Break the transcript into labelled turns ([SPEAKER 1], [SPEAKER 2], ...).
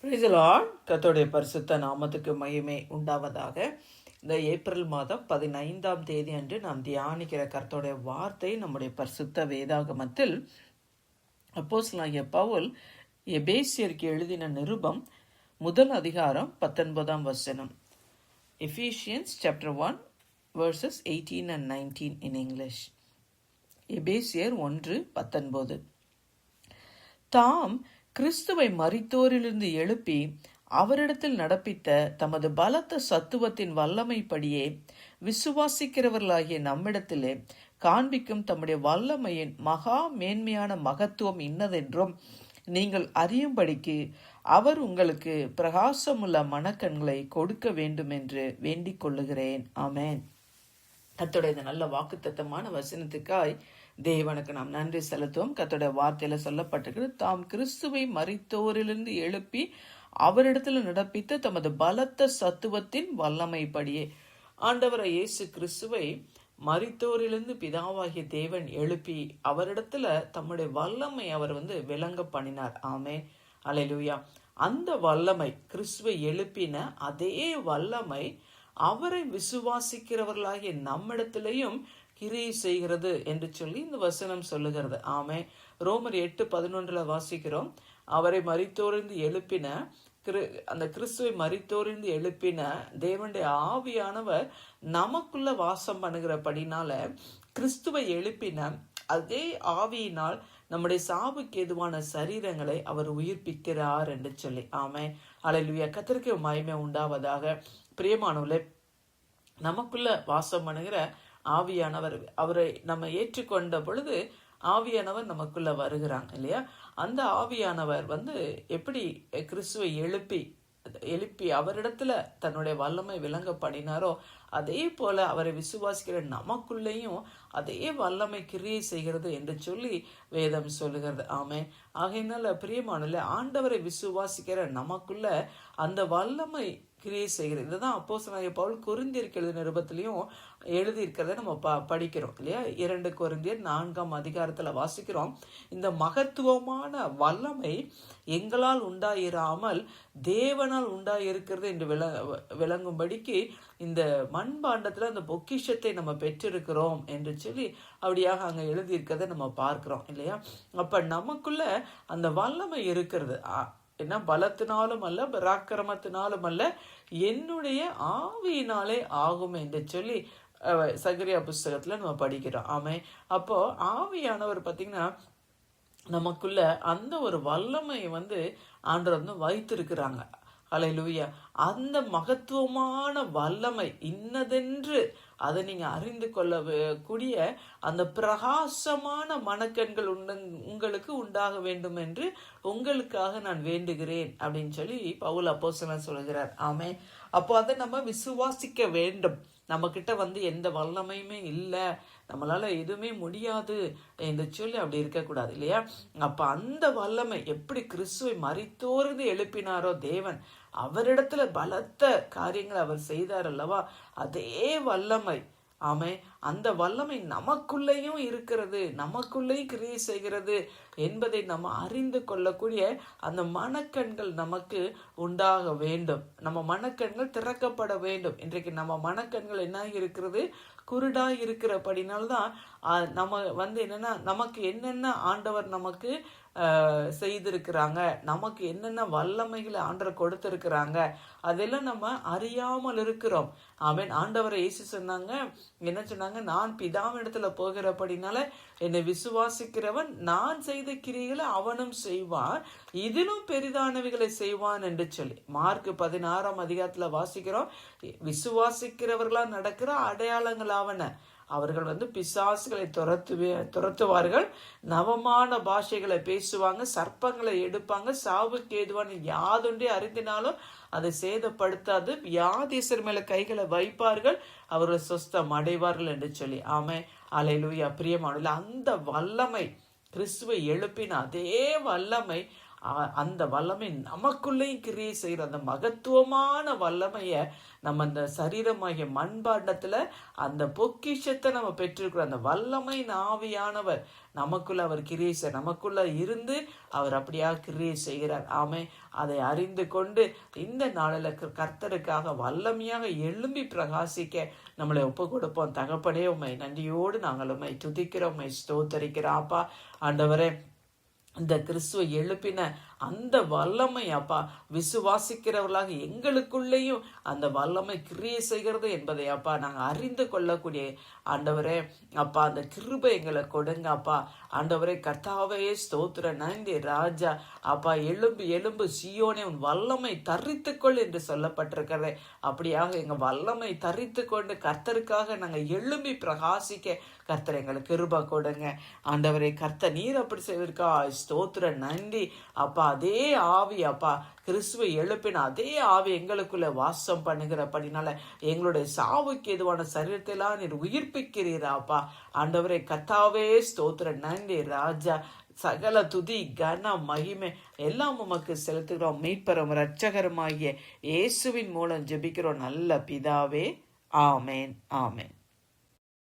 [SPEAKER 1] Praise the Lord. கர்த்தருடைய பரிசுத்த நாமத்துக்கு மகிமை உண்டாவதாக. இந்த ஏப்ரல் மாதம் 15ஆம் தேதி அன்று நாம் தியானிக்கிற கர்த்தருடைய வார்த்தை நம்முடைய பரிசுத்த வேதாகமத்தில் அப்போஸ்தலனாகிய பவுல் எபேசியருக்கு எழுதின நிருபம் முதல் அதிகாரம் 19ஆம் வசனம். Ephesians chapter 1 verses 18 and 19 in English. எபேசியர் 1:19. தாம் கிறிஸ்துவை மரித்தோரிலிருந்து எழுப்பி அவரிடத்தில் நடப்பித்த தமது பலத்த சத்துவத்தின் வல்லமைப்படியே விசுவாசிக்கிறவர்களாகிய நம்மிடத்திலே காண்பிக்கும் தம்முடைய வல்லமையின் மகா மேன்மையான மகத்துவம் இன்னதென்றும் நீங்கள் அறியும்படிக்கு அவர் உங்களுக்கு பிரகாசமுள்ள மனக்கண்களை கொடுக்க வேண்டும் என்று வேண்டிக் கொள்ளுகிறேன். ஆமென். கர்த்தருடைய இந்த நல்ல வாக்குத்தத்தமான வசனத்துக்காய் தேவனுக்கு நாம் நன்றி செலுத்துவோம். கர்த்தருடைய வார்த்தையில சொல்லப்பட்டிருக்கிறது, தாம் கிறிஸ்துவை மரித்தோரிலிருந்து எழுப்பி அவரிடத்துல நடப்பித்த தமது பலத்த சத்துவத்தின் வல்லமைப்படியே. ஆண்டவரை இயேசு கிறிஸ்துவை மரித்தோரிலிருந்து பிதாவாகிய தேவன் எழுப்பி அவரிடத்துல தம்முடைய வல்லமை அவர் விளங்க பண்ணினார். ஆமென், அல்லேலூயா. அந்த வல்லமை, கிறிஸ்துவை எழுப்பின அதே வல்லமை அவரை விசுவாசிக்கிறவர்களாகிய நம்மிடத்திலையும் கிரியை செய்கிறது என்று சொல்லி இந்த வசனம் சொல்லுகிறது. ஆமே, ரோமர் 8:11 வாசிக்கிறோம், அவரை மரித்தோரிந்து எழுப்பின அந்த கிறிஸ்துவை மரித்தோரிந்து எழுப்பின தேவனுடைய ஆவியானவர் நமக்குள்ள வாசம் பண்ணுகிறபடினால கிறிஸ்துவை எழுப்பின அதே ஆவியினால் நம்முடைய சாவுக்கு எதுவான சரீரங்களை அவர் உயிர்ப்பிக்கிறார் என்று சொல்லி. ஆமே, அல்லேலூயா. கர்த்தருக்கு மகிமை உண்டாவதாக. பிரியமானவர்களே, நமக்குள்ள வாசம் பண்ணுகிற ஆவியானவர், அவரை நம்ம ஏற்றுக்கொண்ட பொழுது ஆவியானவர் நமக்குள்ள வருகிறாங்க இல்லையா? அந்த ஆவியானவர் எப்படி கிறிஸ்துவை எழுப்பி அவரிடத்துல தன்னுடைய வல்லமை விளங்க பண்ணினாரோ அதே போல அவரை விசுவாசிக்கிற நமக்குள்ளேயும் அதே வல்லமை கிரியை செய்கிறது என்று சொல்லி வேதம் சொல்லுகிறது. ஆமே, ஆகையினால பிரியமானல, ஆண்டவரை விசுவாசிக்கிற நமக்குள்ள அந்த வல்லமை கிரியை செய்கிறது. இதுதான் அப்போஸ்தலனாகிய பவுல் கொரிந்தியருக்கு எழுதின நிருபத்திலையும் எழுதியிருக்கிறத நம்ம படிக்கிறோம் இல்லையா? 2 கொரிந்தியர் 4ஆம் அதிகாரத்துல வாசிக்கிறோம், இந்த மகத்துவமான வல்லமை எங்களால் உண்டாயிராமல் தேவனால் உண்டாயிருக்கிறது என்று விளங்கும்படிக்கு இந்த மண்பாண்டத்துல அந்த பொக்கிஷத்தை நம்ம பெற்றிருக்கிறோம் என்று சொல்லி அப்படியாக அங்க எழுதியிருக்கிறத நம்ம பார்க்கிறோம் இல்லையா? அப்ப நமக்குள்ள அந்த வல்லமை இருக்கிறது. என்ன, பலத்தினாலும் அல்ல, பராக்கிரமத்தினாலும் அல்ல, என்னுடைய ஆவியினாலே ஆகும் என்று சொல்லி சகரியா புஸ்தகத்துல நம்ம படிக்கிறோம். ஆமே, அப்போ ஆவியானவர் பார்த்தீங்கன்னா நமக்குள்ள அந்த ஒரு வல்லமை ஆண்டவர் வைத்திருக்கிறாங்க. அல்லேலூயா. அந்த மகத்துவமான வல்லமை இன்னதென்று அதை நீங்க அறிந்து கொள்ள கூடிய அந்த பிரகாசமான மனக்கண்கள் உங்களுக்கு உண்டாக வேண்டும் என்று உங்களுக்காக நான் வேண்டுகிறேன் அப்படின்னு சொல்லி பவுல் அப்போஸ்தலன் சொல்கிறார். ஆமே, அப்போ அதை நம்ம விசுவாசிக்க வேண்டும். நம்ம கிட்ட எந்த வல்லமையுமே இல்லை, நம்மளால எதுவுமே முடியாது என்று சொல்லி அப்படி இருக்கக்கூடாது இல்லையா? அப்ப அந்த வல்லமை எப்படி கிறிஸ்துவை மரித்தோர்ந்து எழுப்பினாரோ தேவன், அவரிடத்துல பலத்த காரியங்களை அவர் செய்தார் அல்லவா, அதே வல்லமை, ஆமே, அந்த வல்லமை நமக்குள்ளேயும் இருக்கிறது, நமக்குள்ளேயும் கிரியை செய்கிறது என்பதை நம்ம அறிந்து கொள்ளக்கூடிய அந்த மனக்கண்கள் நமக்கு உண்டாக வேண்டும். நம்ம மனக்கண்கள் திறக்கப்பட வேண்டும். இன்றைக்கு நம்ம மனக்கண்கள் என்ன இருக்கிறது? குருடாய் இருக்கிறபடினால்தான் நம்ம என்னன்னா, நமக்கு என்னென்ன ஆண்டவர் நமக்கு செய்திருக்கிறாங்க, நமக்கு என்னென்ன வல்லமைகளை ஆண்டவர் கொடுத்திருக்கிறாங்க, அதெல்லாம் நம்ம அறியாமல் இருக்கிறோம். ஆமென். ஆண்டவரை இயேசு சொன்னாங்க, என்ன சொன்னாங்க? நான் பிதாவினிடத்துல போகிறபடினால என்னை விசுவாசிக்கிறவன் நான் செய்த கிரியைகளை அவனும் செய்வான், இதிலும் பெரிதானவைகளை செய்வான் என்று சொல்லி மார்க் 16ஆம் அதிகாரத்துல வாசிக்கிறோம். விசுவாசிக்கிறவர்களா நடக்கிற அடையாளங்கள் ஆவன. அவர்கள் பிசாசுகளை துரத்துவார்கள், நவமான பாஷைகளை பேசுவாங்க, சர்ப்பங்களை எடுப்பாங்க, சாவுக்கு ஏதுவான யாதொன்றே அறிந்தினாலும் அதை சேதப்படுத்தாது, வியாதியர் மேல கைகளை வைப்பார்கள், அவர்கள் சொஸ்தம் அடைவார்கள் என்று சொல்லி. ஆமே, அல்லேலூயா. பிரியமானவர்களே, அந்த வல்லமை, கிறிஸ்துவை எழுப்பின அதே வல்லமை அந்த வல்லமை நமக்குள்ளேயும் கிரியை செய்கிற அந்த மகத்துவமான வல்லமையை நம்ம அந்த சரீரமாகிய மண்பாண்டத்தில் அந்த பொக்கிஷத்தை நம்ம பெற்றிருக்கிறோம். அந்த வல்லமை ஆவியானவர் நமக்குள்ள அவர் கிரியை செய்ய நமக்குள்ள இருந்து அவர் அப்படியாக கிரியை செய்கிறார். ஆமே, அதை அறிந்து கொண்டு இந்த நாளில் கர்த்தருக்காக வல்லமையாக எழும்பி பிரகாசிக்க நம்மளை ஒப்பு கொடுப்போம். தகப்பனே, உம்மை நன்றியோடு நாங்கள் உம்மை துதிக்கிறோம், உம்மை ஸ்தோத்தரிக்கிறோம். அப்பா ஆண்டவரே, இந்த கிறிஸ்துவை எழுப்பின அந்த வல்லமை அப்பா விசுவாசிக்கிறவர்களாக எங்களுக்குள்ளேயும் அந்த வல்லமை கிரியை செய்கிறது என்பதை அப்பா நாங்கள் அறிந்து கொள்ளக்கூடிய ஆண்டவரே அப்பா அந்த கிருபை எங்களை கொடுங்க அப்பா. ஆண்டவரே கர்த்தாவே ஸ்தோத்திர நன்றி ராஜா. அப்பா எலும்பு எலும்பு சீயோனே உன் வல்லமை தரித்துக்கொள் என்று சொல்லப்பட்டிருக்கிறதே, அப்படியாக எங்கள் வல்லமை தரித்து கொண்டு கர்த்தருக்காக நாங்கள் எழும்பி பிரகாசிக்க கர்த்தர் எங்களுக்கு கிருபை கொடுங்க ஆண்டவரே. கர்த்தர் நீர் அப்படி செய்வதற்கா ஸ்தோத்திர நன்றி அப்பா. அதே ஆவி அப்பா கிறிஸ்துவை எழுப்பின அதே ஆவி எங்களுக்குள்ள வாசம் பண்ணுகிறபடினால எங்களுடைய சாவுக்கு எதுவான சரீரத்திலாம் நீர் உயிர்ப்பிக்கிறீரா அப்பா. ஆண்டவரே கர்த்தாவே ஸ்தோத்திர நன்றி ராஜா. சகல துதி கன மகிமை எல்லாம் உமக்கு செலுத்துகிறோம். மீட்பரும் இரட்சகருமாகிய இயேசுவின் மூலம் ஜெபிக்கிறோம் நல்ல பிதாவே. ஆமேன், ஆமேன்.